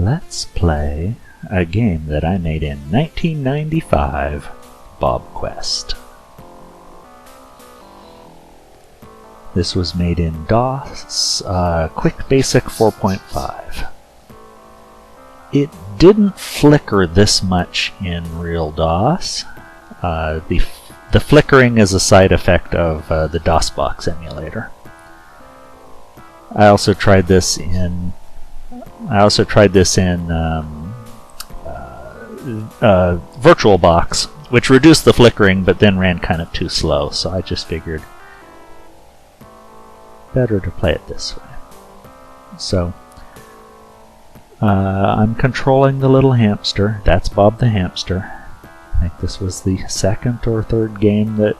Let's play a game that I made in 1995, BobQuest. This was made in DOS, QuickBasic 4.5. It didn't flicker this much in real DOS. The flickering is a side effect of the DOSBox emulator. I also tried this in VirtualBox, which reduced the flickering but then ran kind of too slow, so I just figured better to play it this way. So I'm controlling the little hamster. That's Bob the hamster. I think this was the second or third game that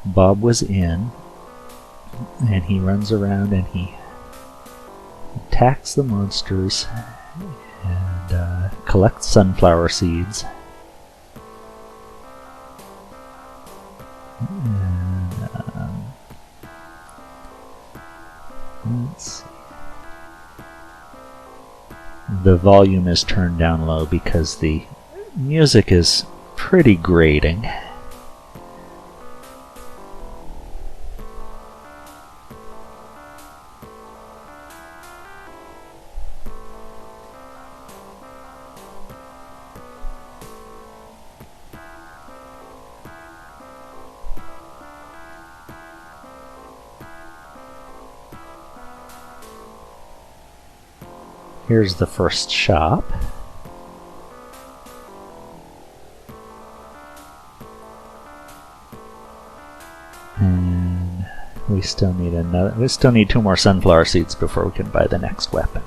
Bob was in, and he runs around and he attacks the monsters and collects sunflower seeds. And, let's see. The volume is turned down low because the music is pretty grating. Here's the first shop. And we still need 2 more sunflower seeds before we can buy the next weapon.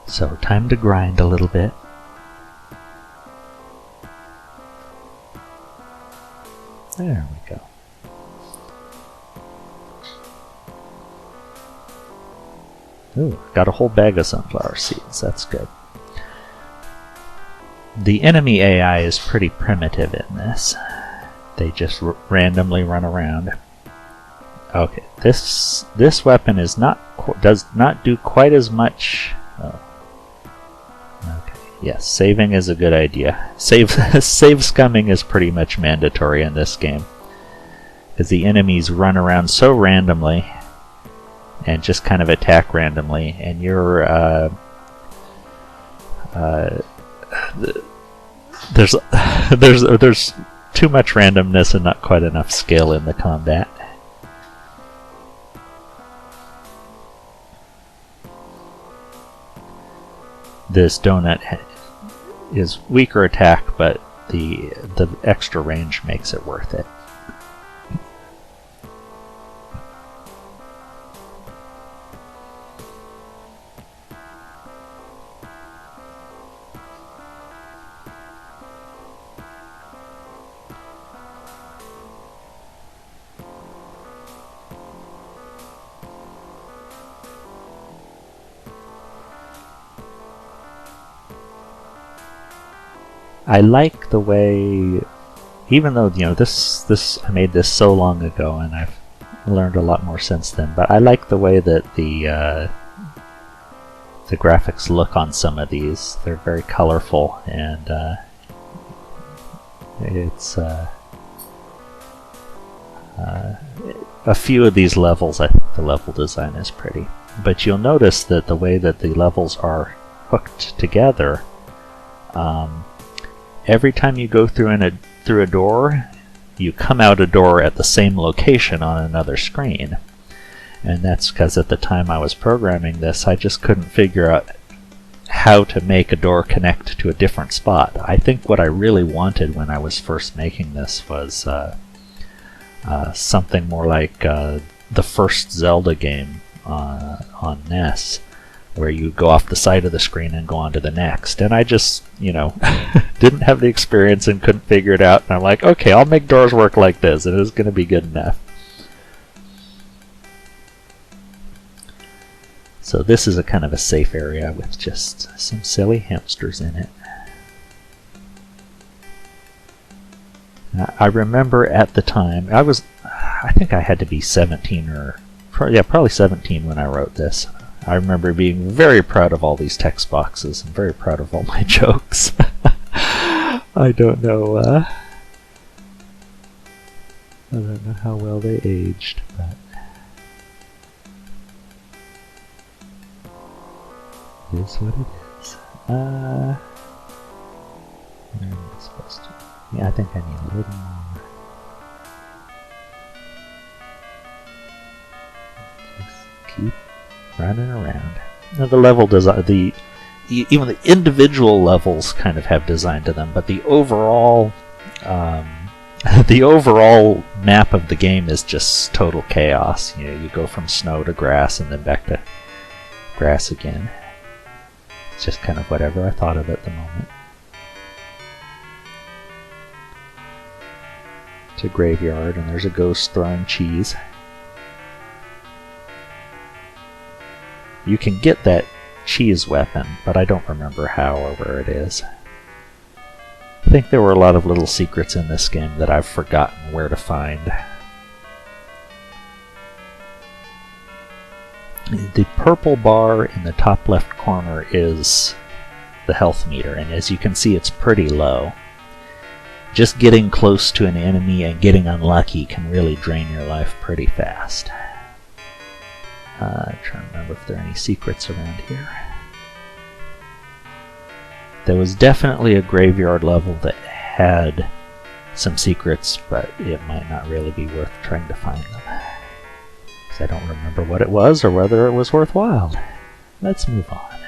So time to grind a little bit. There we go. Ooh, got a whole bag of sunflower seeds. That's good. The enemy AI is pretty primitive in this. They just randomly run around. Okay, this weapon is does not do quite as much. Oh. Okay, yes, saving is a good idea. Save scumming is pretty much mandatory in this game, because the enemies run around so randomly and just kind of attack randomly, and you're there's too much randomness and not quite enough skill in the combat. This donut is weaker attack, but the extra range makes it worth it. I like the way, even though I made this so long ago and I've learned a lot more since then, but I like the way that the graphics look on some of these. They're very colorful, and it's a few of these levels, I think the level design is pretty. But you'll notice that the way that the levels are hooked together, every time you go through a door, you come out a door at the same location on another screen. And that's because at the time I was programming this, I just couldn't figure out how to make a door connect to a different spot. I think what I really wanted when I was first making this was something more like the first Zelda game on NES, where you go off the side of the screen and go on to the next. And I just, didn't have the experience and couldn't figure it out. And I'm like, okay, I'll make doors work like this, and it's going to be good enough. So this is a kind of a safe area with just some silly hamsters in it. I remember at the time, I think I had to be 17 or, probably 17 when I wrote this. I remember being very proud of all these text boxes and very proud of all my jokes. I don't know how well they aged, but it is what it is. Where am I supposed to? Yeah, I think I need a little more. Just keep running around. Now the level design, even the individual levels kind of have design to them, but the overall the overall map of the game is just total chaos. You know, you go from snow to grass and then back to grass again. It's just kind of whatever I thought of at the moment. It's a graveyard and there's a ghost throwing cheese. You can get that cheese weapon, but I don't remember how or where it is. I think there were a lot of little secrets in this game that I've forgotten where to find. The purple bar in the top left corner is the health meter, and as you can see, it's pretty low. Just getting close to an enemy and getting unlucky can really drain your life pretty fast. Trying to remember if there are any secrets around here. There was definitely a graveyard level that had some secrets, but it might not really be worth trying to find them. Because I don't remember what it was or whether it was worthwhile. Let's move on.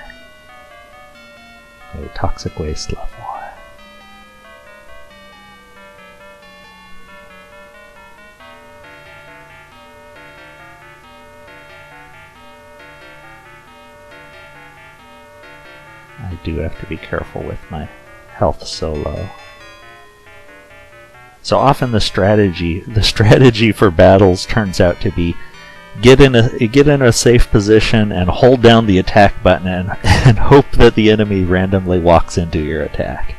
A toxic waste level. I do have to be careful with my health so low. So often the strategy for battles turns out to be get in a safe position and hold down the attack button and hope that the enemy randomly walks into your attack.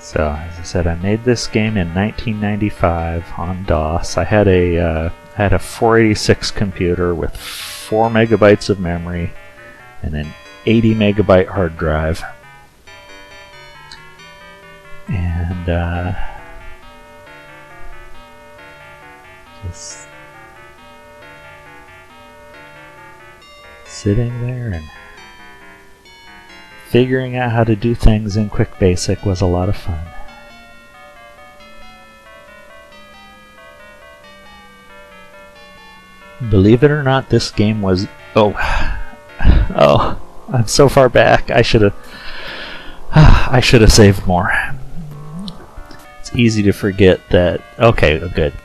So, as I said, I made this game in 1995 on DOS. I had a 486 computer with 4 megabytes of memory and an 80 megabyte hard drive. And just sitting there and figuring out how to do things in QuickBasic was a lot of fun. Believe it or not, this game was... Oh, I'm so far back. I should have saved more. It's easy to forget that... Okay,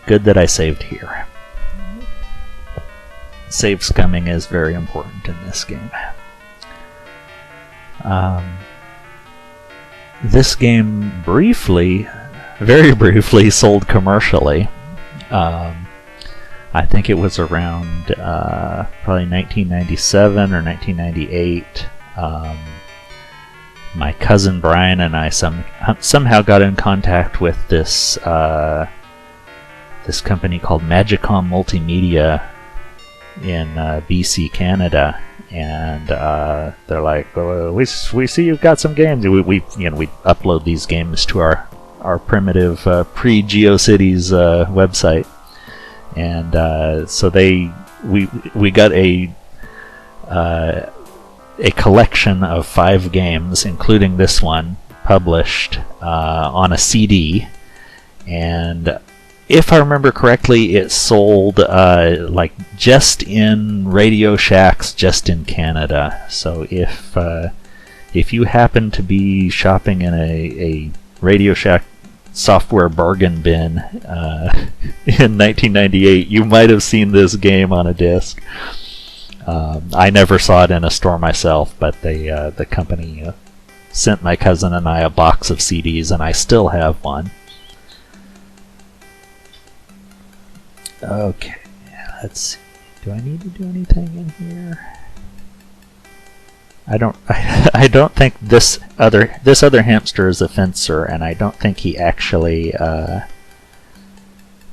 good that I saved here. Save scumming is very important in this game. This game very briefly sold commercially. I think it was around probably 1997 or 1998. My cousin Brian and I somehow got in contact with this company called Magicom Multimedia in BC, Canada. And they're like, we see you've got some games. We upload these games to our primitive pre-GeoCities website, and so we got a collection of 5 games, including this one, published on a CD, and if I remember correctly, it sold like just in Radio Shacks, just in Canada. So if you happen to be shopping in a Radio Shack software bargain bin in 1998, you might have seen this game on a disc. I never saw it in a store myself, but the company sent my cousin and I a box of CDs, and I still have one. Okay, let's see. Do I need to do anything in here? I don't. I don't think this other hamster is a fencer, and I don't think he actually. I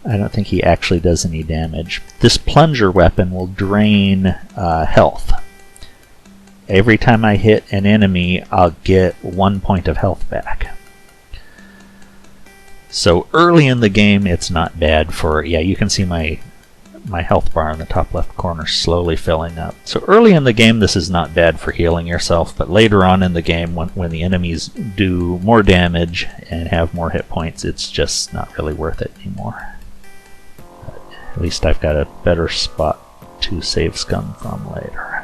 don't think he actually does any damage. This plunger weapon will drain health. Every time I hit an enemy, I'll get 1 point of health back. So early in the game, it's not bad for... Yeah, you can see my health bar in the top left corner slowly filling up. So early in the game, this is not bad for healing yourself, but later on in the game, when the enemies do more damage and have more hit points, it's just not really worth it anymore. But at least I've got a better spot to save scum from later.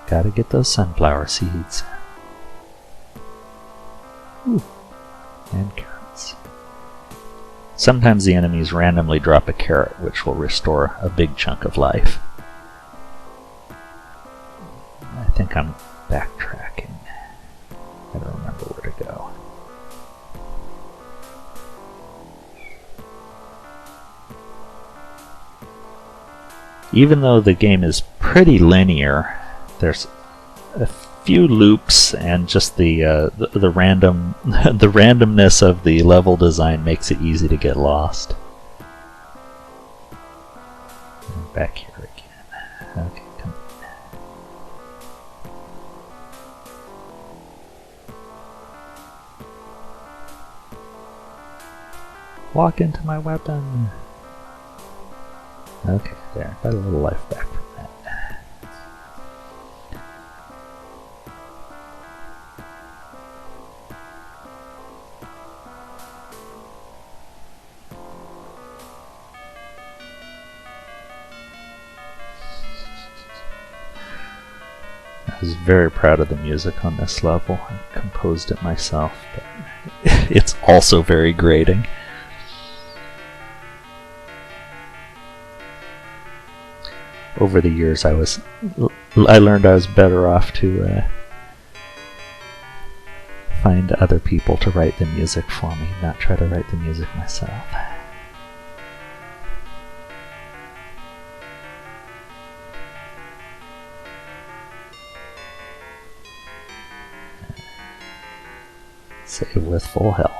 Gotta get those sunflower seeds. Ooh. And carrots. Sometimes the enemies randomly drop a carrot, which will restore a big chunk of life. I think I'm backtracking. I don't remember where to go. Even though the game is pretty linear, there's a few loops, and just the random the randomness of the level design makes it easy to get lost. And back here again. Okay, come on. Walk into my weapon. Okay, there. Got a little life back from that. I was very proud of the music on this level. I composed it myself, but it's also very grating. Over the years, I learned I was better off to find other people to write the music for me, not try to write the music myself. Save with full health.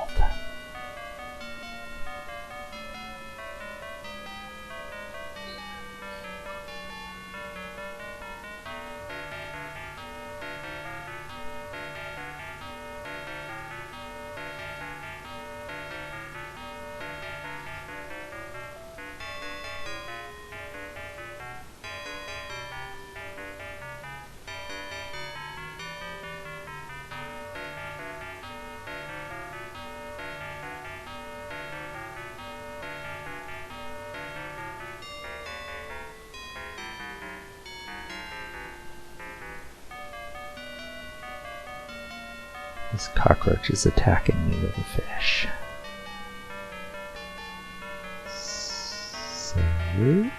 This cockroach is attacking me with a fish. Save.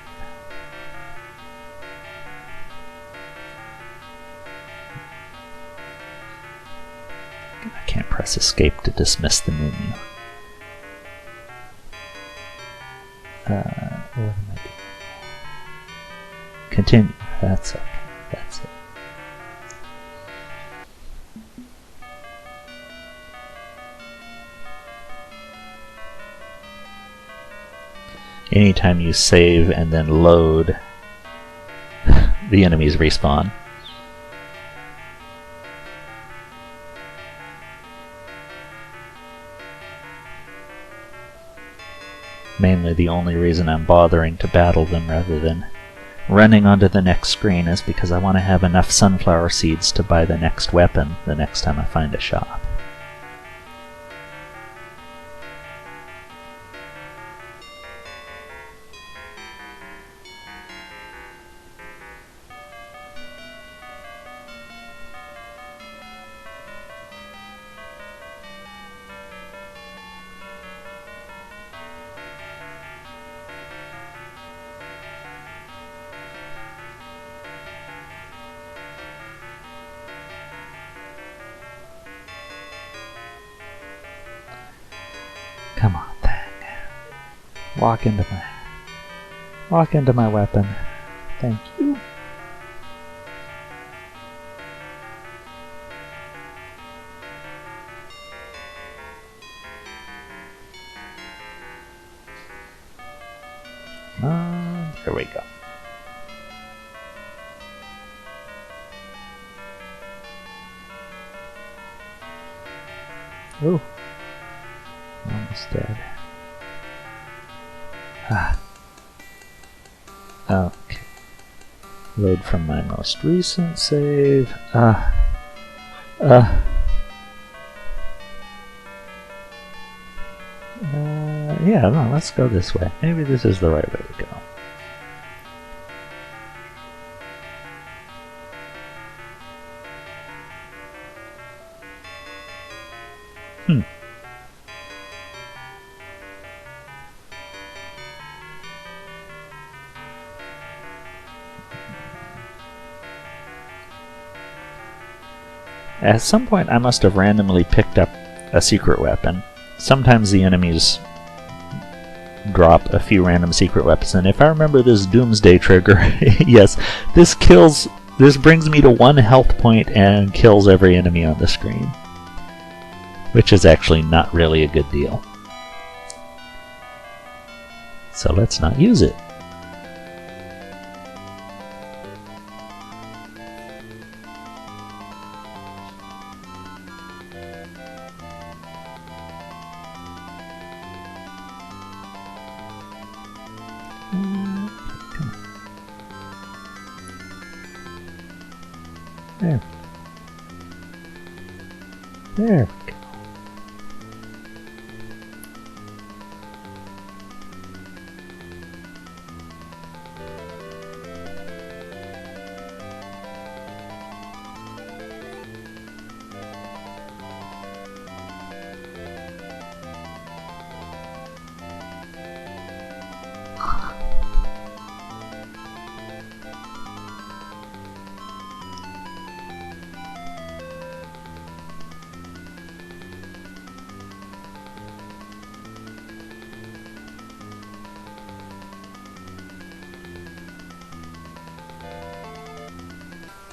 I can't press escape to dismiss the menu. What am I doing? Continue. That's okay. That's it. Anytime you save and then load, the enemies respawn. Mainly the only reason I'm bothering to battle them rather than running onto the next screen is because I want to have enough sunflower seeds to buy the next weapon the next time I find a shop. Come on, thing. Walk into my weapon. Thank you. There we go. Ooh. Almost dead. Okay. Load from my most recent save. Yeah, no, let's go this way. Maybe this is the right way to go. At some point I must have randomly picked up a secret weapon. Sometimes the enemies drop a few random secret weapons, and if I remember this Doomsday Trigger, yes, this brings me to 1 health point and kills every enemy on the screen. Which is actually not really a good deal. So let's not use it. There. There we go.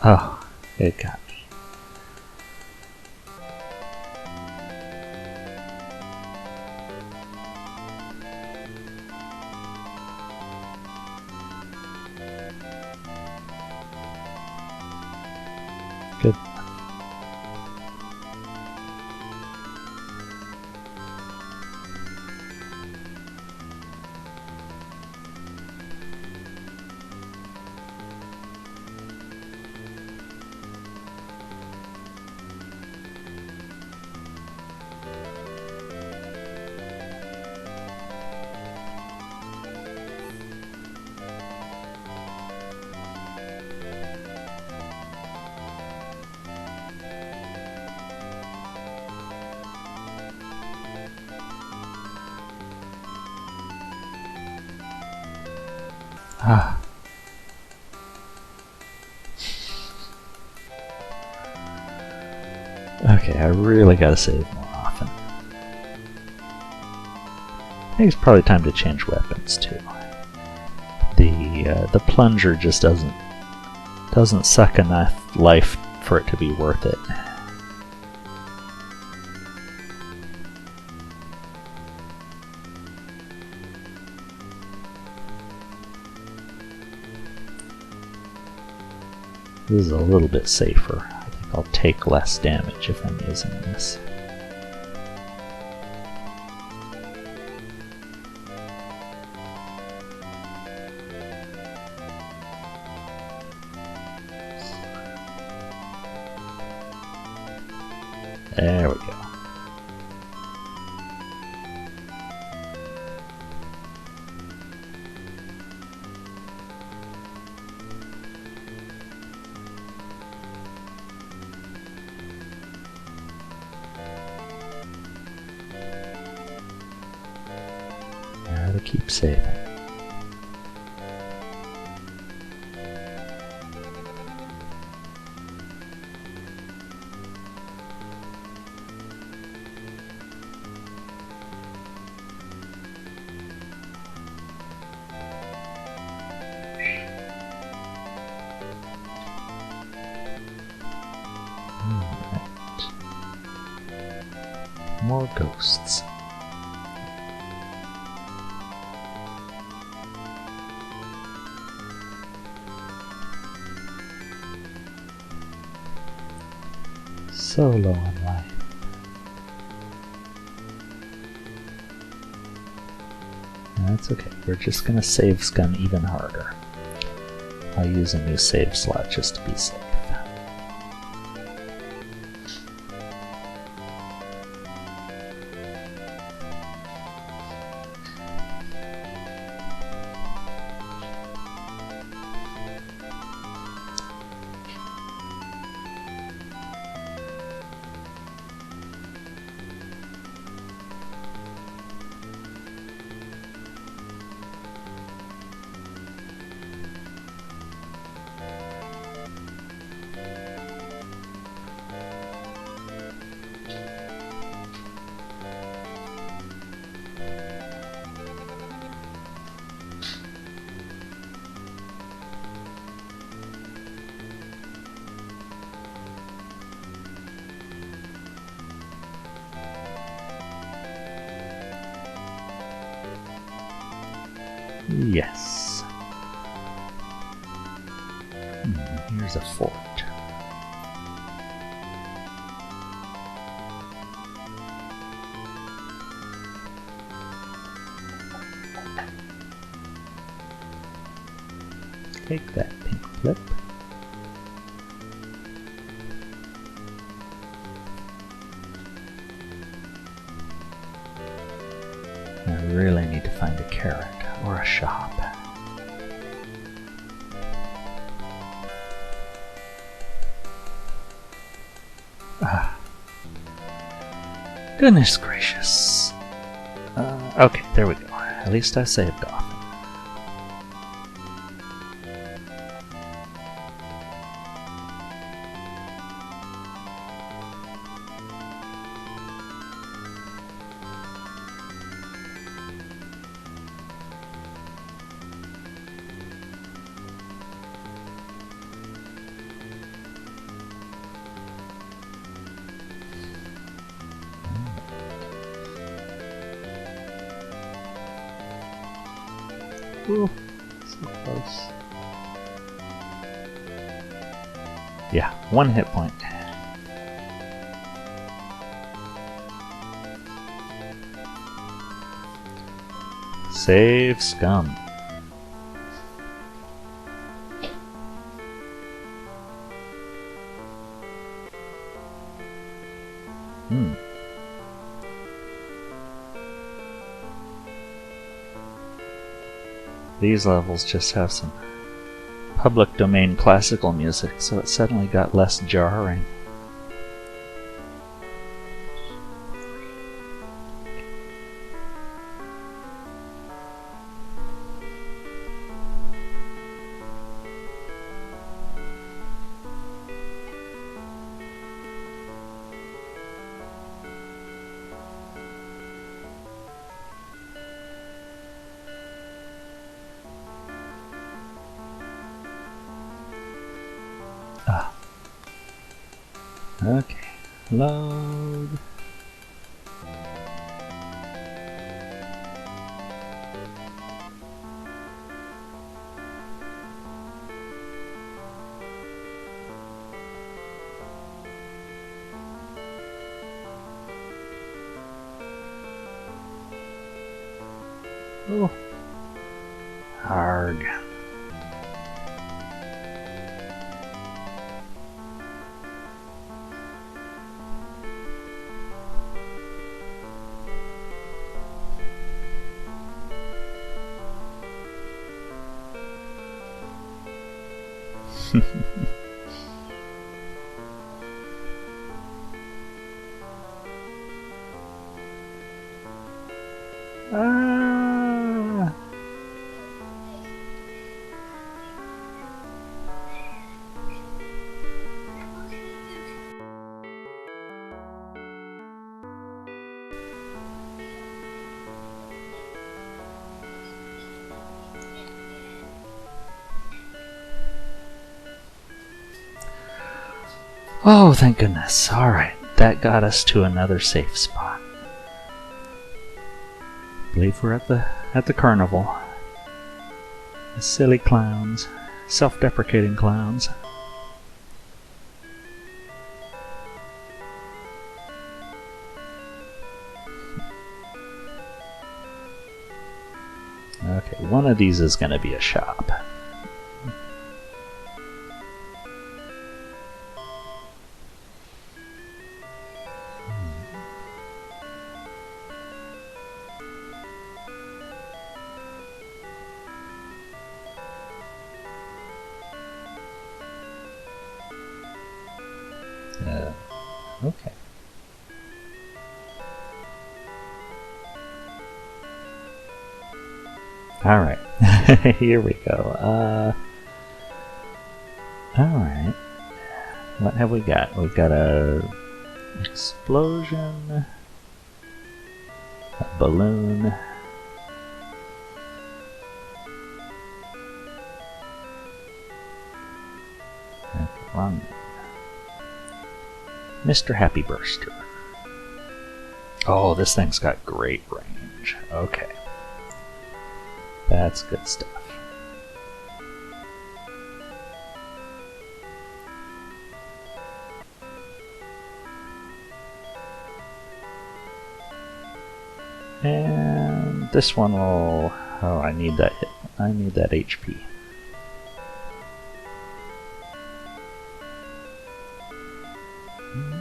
Oh, it got me. Good. Ah. Okay, I really gotta save more often. I think it's probably time to change weapons too. The plunger just doesn't suck enough life for it to be worth it. This is a little bit safer. I think I'll take less damage if I'm using this. There we go. Gotta keep saving. Alright. More ghosts. So low on life. That's okay. We're just gonna save Scum even harder. I'll use a new save slot just to be safe. Yes. Here's a fort. Take that pink flip. I really need to find a carrot or a shop. Goodness gracious. Okay, there we go. At least I saved off. Ooh, so close. Yeah, 1 hit point. Save Scum. These levels just have some public domain classical music, so it suddenly got less jarring. Okay, load. Oh, arg. Ah. Oh, thank goodness. Alright, that got us to another safe spot. I believe we're at the carnival. The silly clowns. Self-deprecating clowns. Okay, one of these is going to be a shop. Okay. Alright, here we go. Alright. What have we got? We've got a explosion, a balloon, okay, wrong. Mr. Happy Burster. Oh, this thing's got great range. Okay. That's good stuff. And this one will... Oh, I need that HP.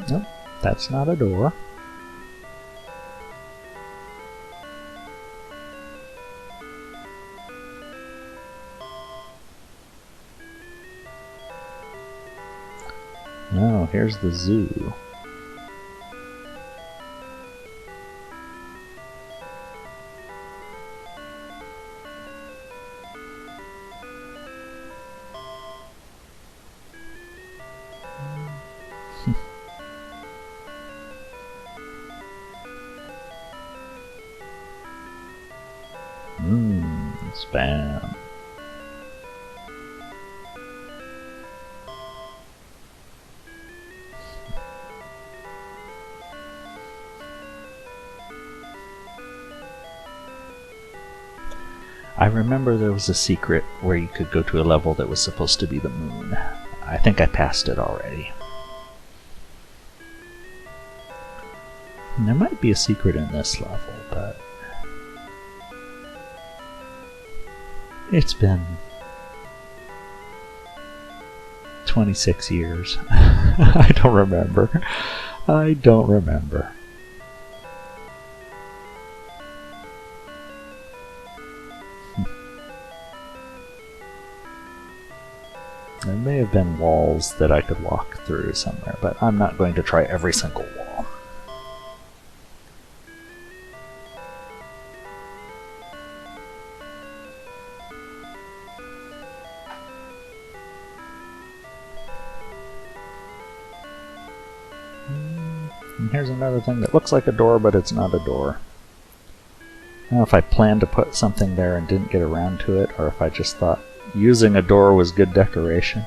Nope, that's not a door. No, here's the zoo. Spam. I remember there was a secret where you could go to a level that was supposed to be the moon. I think I passed it already. And there might be a secret in this level, but it's been 26 years. I don't remember. I don't remember. There may have been walls that I could walk through somewhere, but I'm not going to try every single wall. And here's another thing that looks like a door, but it's not a door. I don't know if I planned to put something there and didn't get around to it, or if I just thought using a door was good decoration.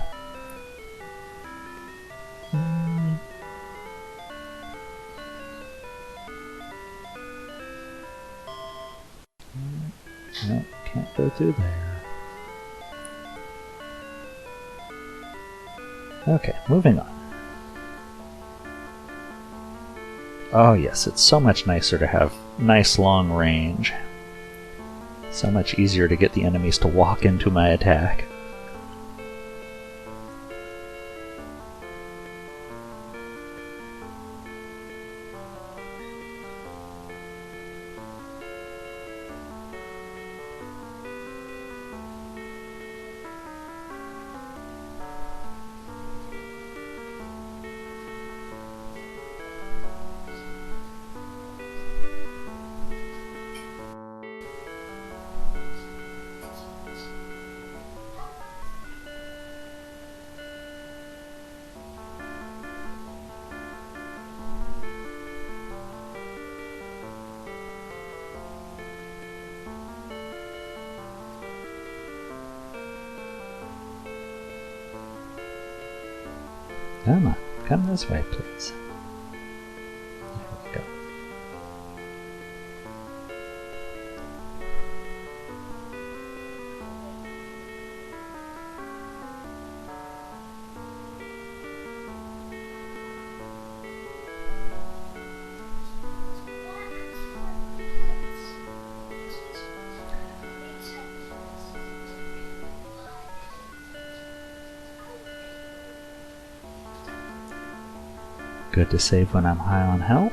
No, can't go through there. Okay, moving on. Oh yes, it's so much nicer to have nice long range. So much easier to get the enemies to walk into my attack. Come on, Come this way, please. There we go. Good to save when I'm high on health.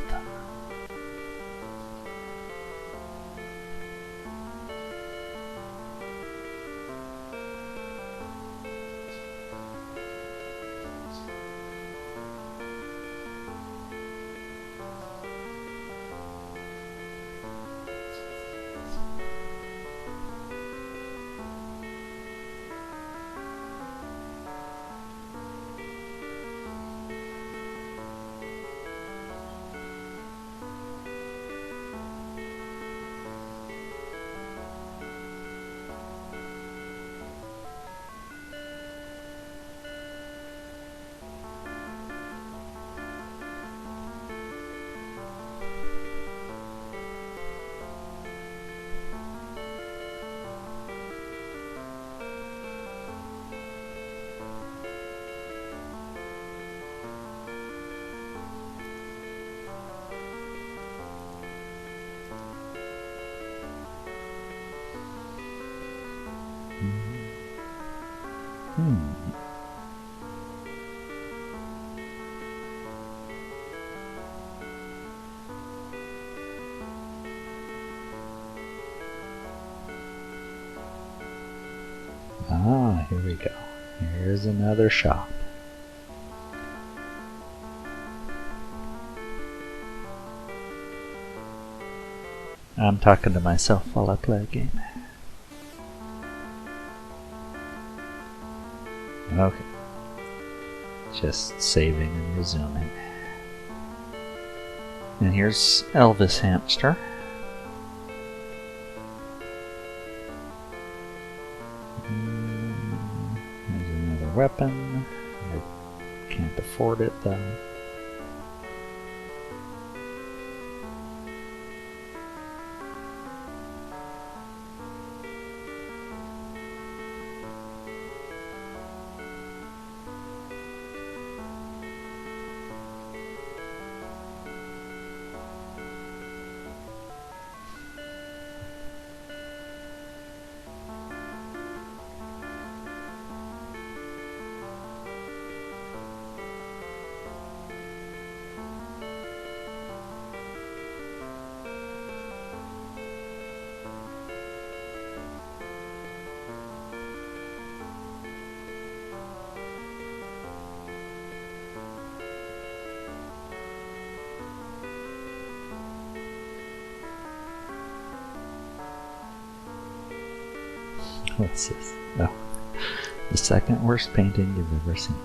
Ah, here we go. Here's another shop. I'm talking to myself while I play a game. Okay. Just saving and resuming. And here's Elvis Hamster. There's another weapon. I can't afford it though. What's this? Oh, the second worst painting you've ever seen.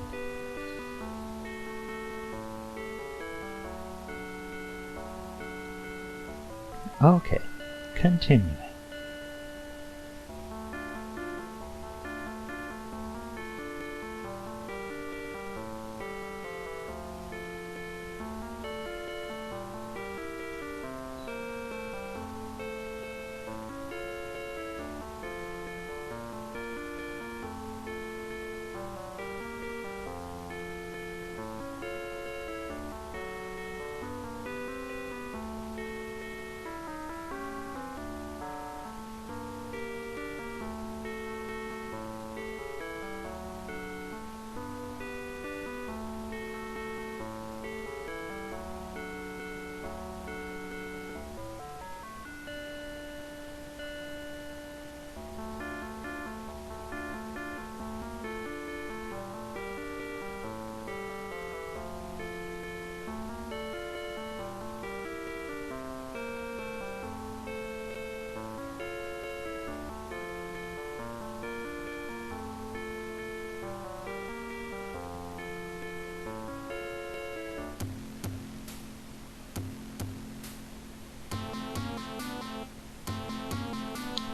Okay, continuing.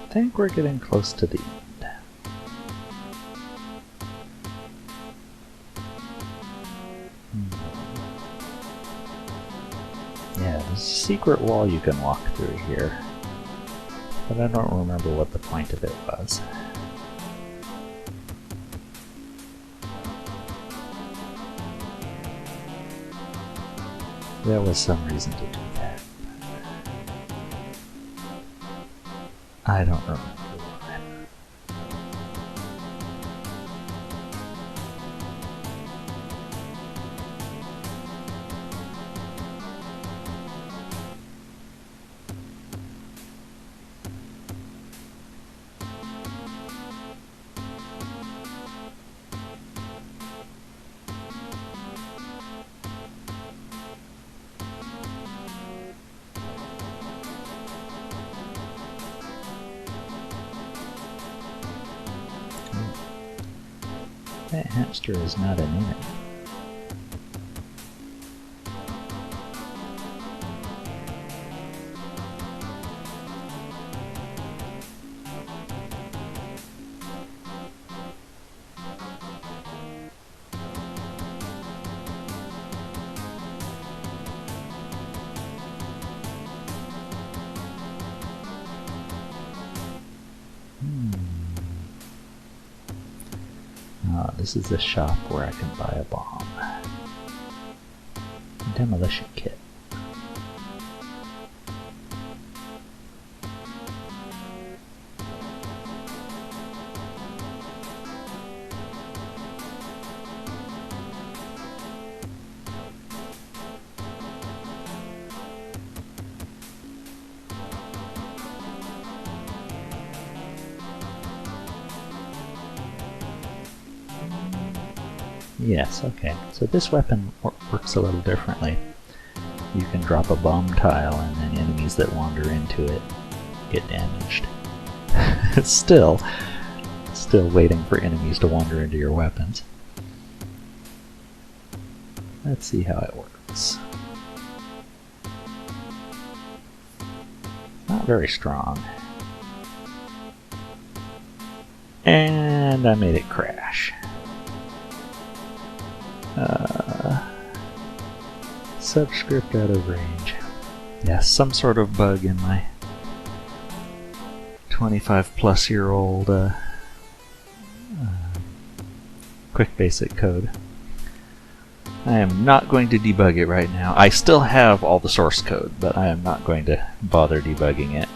I think we're getting close to the end. Yeah, there's a secret wall you can walk through here, but I don't remember what the point of it was. There was some reason to do that. I don't remember why. That hamster is not an enemy. This is the shop where I can buy a bomb. Demolition Kit. Yes, okay. So this weapon works a little differently. You can drop a bomb tile and then enemies that wander into it get damaged. Still waiting for enemies to wander into your weapons. Let's see how it works. Not very strong. And I made it crash. Subscript out of range. Yes, some sort of bug in my 25-plus-year-old QuickBasic code. I am not going to debug it right now. I still have all the source code, but I am not going to bother debugging it.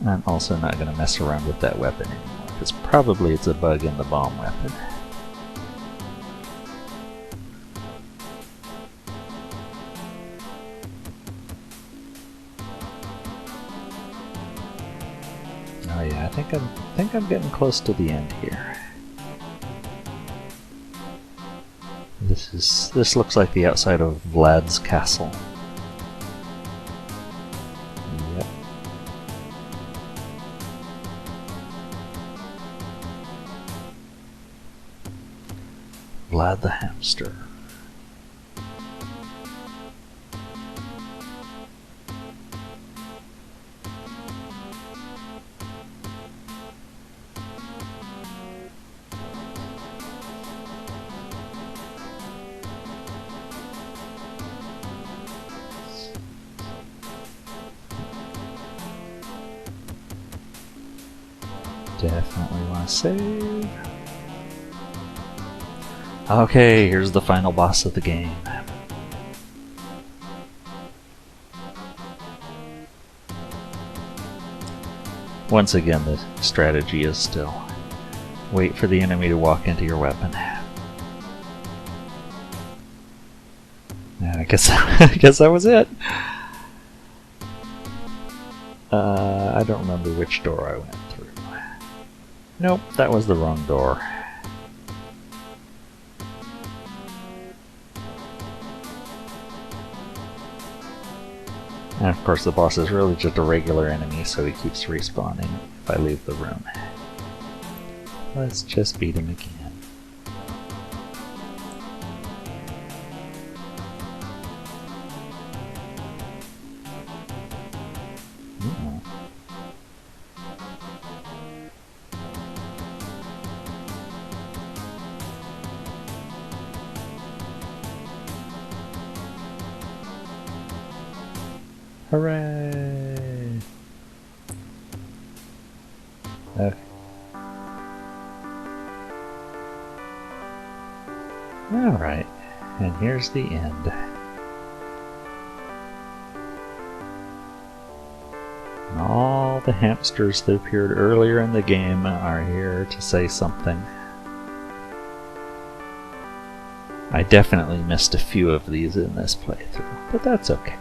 I'm also not going to mess around with that weapon anymore, because probably it's a bug in the bomb weapon. Oh yeah, I think I'm getting close to the end here. This looks like the outside of Vlad's castle. Yep. Vlad the Hamster. Definitely want to save. Okay, here's the final boss of the game. Once again, the strategy is still wait for the enemy to walk into your weapon. I guess that was it. I don't remember which door I went through. Nope, that was the wrong door. And of course the boss is really just a regular enemy, so he keeps respawning if I leave the room. Let's just beat him again. Hooray! Okay. Alright, and here's the end. And all the hamsters that appeared earlier in the game are here to say something. I definitely missed a few of these in this playthrough, but that's okay.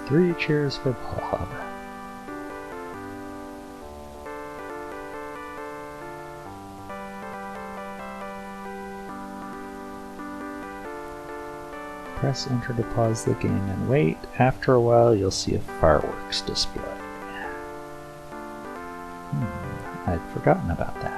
Three cheers for Bob. Press enter to pause the game and wait. After a while, you'll see a fireworks display. I'd forgotten about that.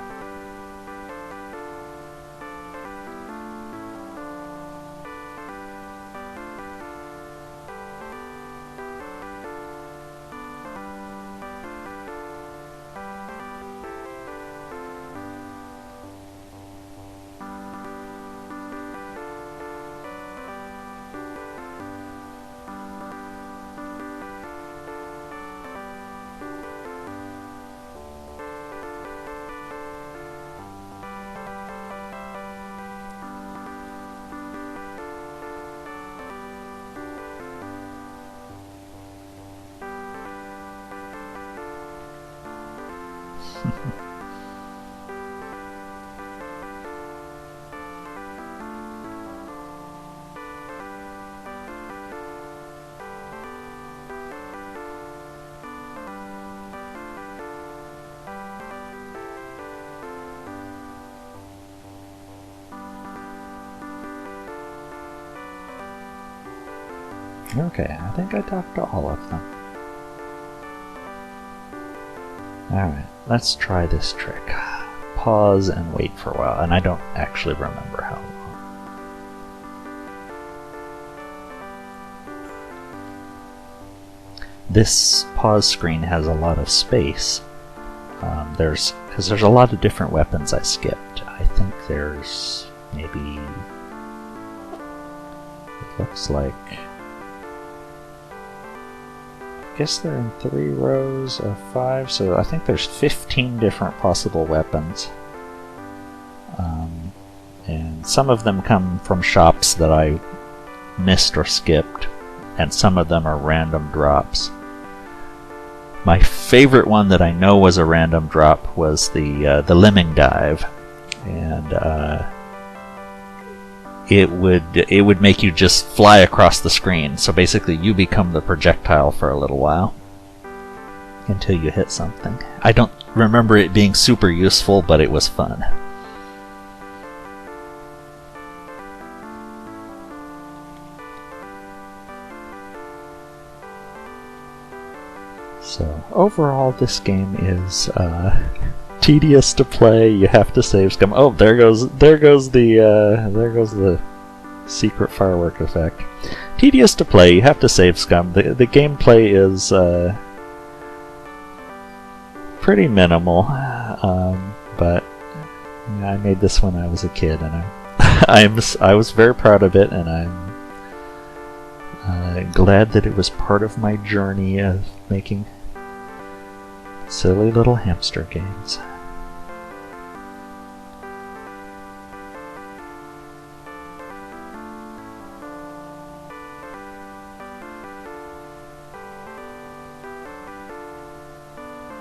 Okay, I think I talked to all of them. Alright, let's try this trick. Pause and wait for a while, and I don't actually remember how long. This pause screen has a lot of space. Because there's a lot of different weapons I skipped. I think there's maybe... It looks like... I guess they're in 3 rows of 5, so I think there's 15 different possible weapons. And some of them come from shops that I missed or skipped, and some of them are random drops. My favorite one that I know was a random drop was the lemming dive, and it would make you just fly across the screen. So basically you become the projectile for a little while until you hit something. I don't remember it being super useful, but it was fun. So overall this game is tedious to play. You have to save scum. Oh, there goes the secret firework effect. Tedious to play. You have to save scum. The gameplay is pretty minimal, but I made this when I was a kid, and I was very proud of it, and I'm glad that it was part of my journey of making silly little hamster games.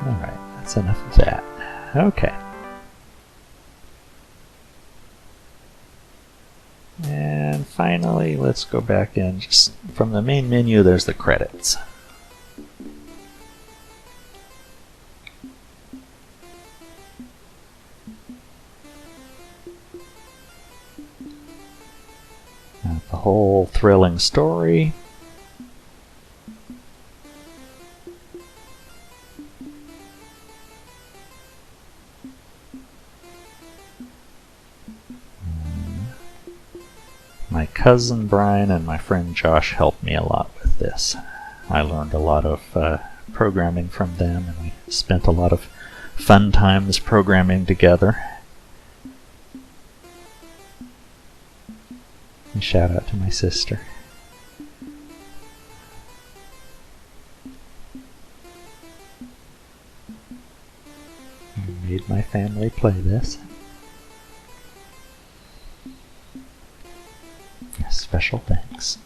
Alright, that's enough of that. Okay. And finally, let's go back in. Just from the main menu, there's the credits. The whole thrilling story. My cousin Brian and my friend Josh helped me a lot with this. I learned a lot of programming from them, and we spent a lot of fun times programming together. And shout out to my sister. I made my family play this. Special thanks.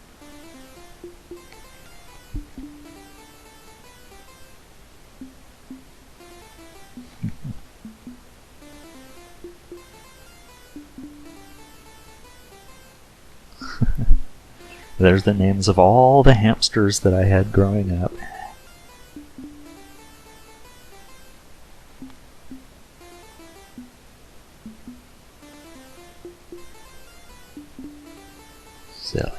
There's the names of all the hamsters that I had growing up. Silly.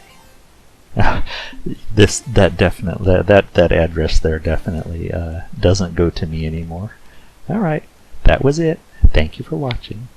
That address there definitely doesn't go to me anymore. All right, that was it. Thank you for watching.